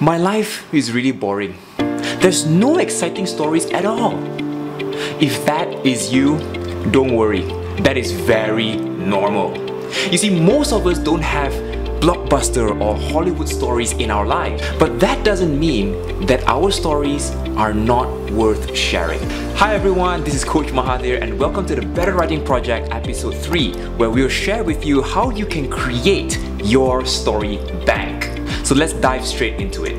My life is really boring. There's no exciting stories at all. If that is you, don't worry. That is very normal. You see, most of us don't have blockbuster or Hollywood stories in our life, but that doesn't mean that our stories are not worth sharing. Hi everyone, this is Coach Mahathir and welcome to the Better Writing Project episode 3, where we'll share with you how you can create your story bank. So let's dive straight into it.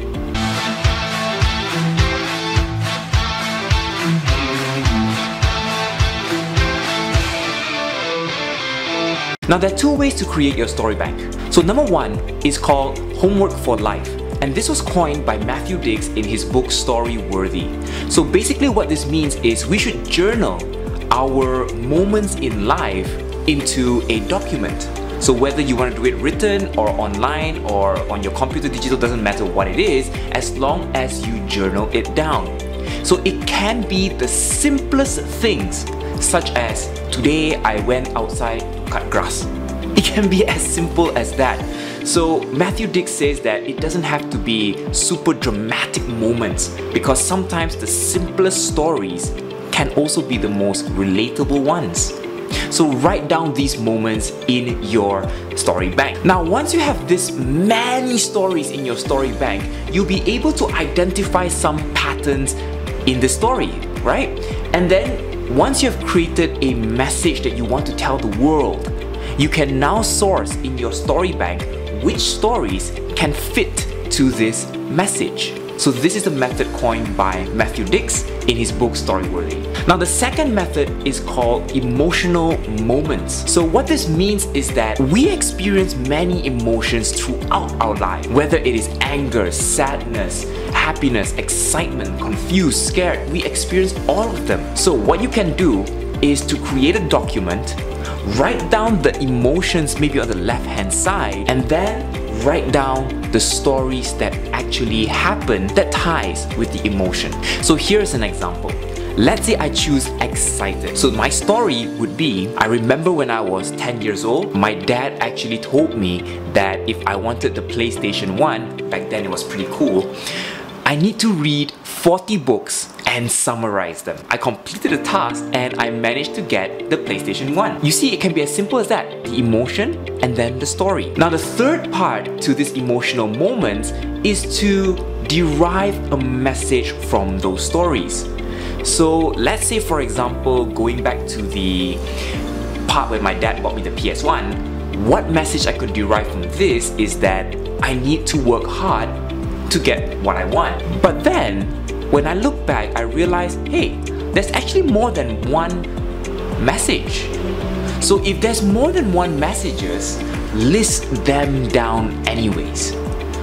Now there are two ways to create your story bank. So number one is called Homework for Life, and this was coined by Matthew Dicks in his book Storyworthy. So basically what this means is we should journal our moments in life into a document. So whether you want to do it written or online or on your computer, digital, doesn't matter what it is, as long as you journal it down. So it can be the simplest things, such as today I went outside to cut grass. It can be as simple as that. So Matthew Dicks says that it doesn't have to be super dramatic moments, because sometimes the simplest stories can also be the most relatable ones. So write down these moments in your story bank. Now once you have this many stories in your story bank, you'll be able to identify some patterns in the story, right? And then once you've created a message that you want to tell the world, you can now source in your story bank which stories can fit to this message. So this is the method coined by Matthew Dicks in his book Storyworthy. Now the second method is called emotional moments. So what this means is that we experience many emotions throughout our life, whether it is anger, sadness, happiness, excitement, confused, scared. We experience all of them. So what you can do is to create a document, write down the emotions maybe on the left hand side, and then write down the stories that actually happen that ties with the emotion. So here's an example. Let's say I choose excited. So my story would be, I remember when I was 10 years old, my dad actually told me that if I wanted the PlayStation 1, back then it was pretty cool, I need to read 40 books and summarize them. I completed the task and I managed to get the PlayStation 1. You see, it can be as simple as that, the emotion and then the story. Now the third part to this emotional moments is to derive a message from those stories. So let's say, for example, going back to the part where my dad bought me the PS1, what message I could derive from this is that I need to work hard to get what I want. But then, when I look back, I realize, hey, there's actually more than one message. So if there's more than one messages, list them down anyways.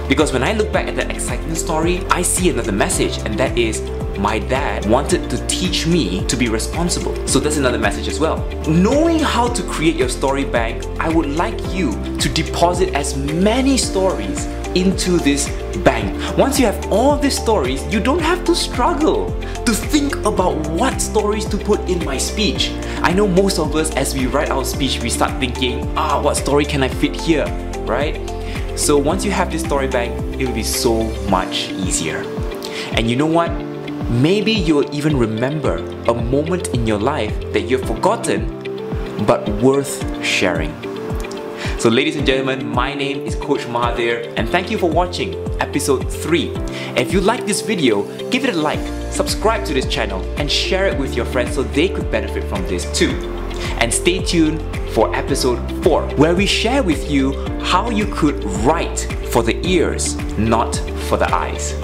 Because when I look back at that excitement story, I see another message, and that is, my dad wanted to teach me to be responsible. So that's another message as well. Knowing how to create your story bank, I would like you to deposit as many stories into this bank. Once you have all these stories, you don't have to struggle to think about what stories to put in my speech. I know most of us, as we write our speech, we start thinking, what story can I fit here, right? So once you have this story bank, it will be so much easier. And you know what? Maybe you'll even remember a moment in your life that you've forgotten, but worth sharing. So ladies and gentlemen, my name is Coach Mahathir, and thank you for watching episode 3. If you like this video, give it a like, subscribe to this channel, and share it with your friends so they could benefit from this too. And stay tuned for episode 4, where we share with you how you could write for the ears, not for the eyes.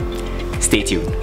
Stay tuned.